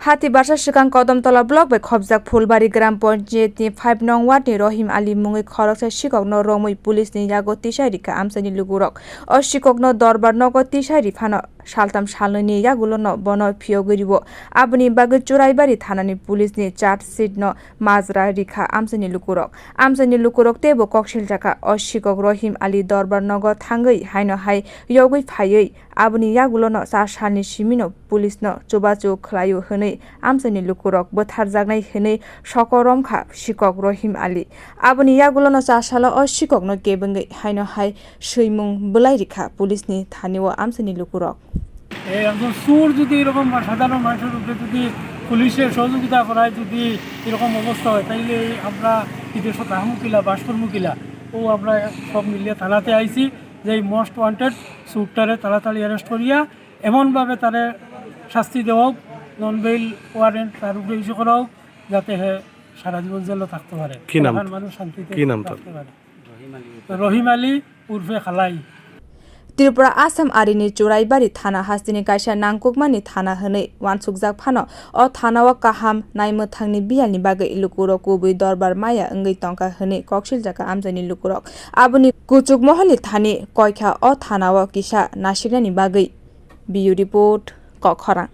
Hati barsa swkang Kadamtola block by khobjak fulbari gram panchayat ni 5 nong ward ni Rahim Ali mungwi khorok sa sikok no ramwi police ni yagu tisai rikha amchaini lukorog o sikok no dorbar no tisai rikha no saltam salni yagulo no bono phio goribo aboni bagwi churaibari thana ni police ni charge sheet no majra rikha amchaini lukorog tebo khokjak o sikok Rahim Ali dorbar nogo thangai haino hai yogui phaiui aboni yagulo no sa salni simino police no chubachu khwlaimani hwnei amchaini lukorog botharjaknai hwnei sokoromjakha sikok Rahim Ali aboni yagulo no sa sala o sikok no kebengai haino hai soimung bulai rikha police ni thanio amchaini lukorog একজন চোর যদি এরকম সাধারণ মানুষের উপরে যদি পুলিশের সহযোগিতা করায় যদি এরকম অবস্থা হয় তাইলে আমরা বিদেশত আহমুকিলা বাসকর্মুকিলা ও আমরা সব মিলিয়ে থানাতে আইছি যে এই মোস্ট ওয়ান্টেড চোরটারে তাড়াতাড়ি অ্যারেস্ট করিয়া এমনভাবে তারে শাস্তি দেওয়া হোক নন বেইল ওয়ারেন্ট তার উপরে ইস্যু করা হোক যাতে সারা জীবন জেলে থাকতে পারে মানুষ শান্তিতে থাকতে পারে রহিম Ali উর্ফে খালাই Tripura Assam Arini Churaibari Thana Hastini Kaisa Nangkukmani Thana Hwnei wansukjak phano o thanao kaham naimthangni bialni bagai lukorog kubui dorbar maya ongoi tongka hwnei khokjak amchaini lukorog aboni kuchuk mohali thani koikha o thanao kisa nasiknani bagai Bureau report khorok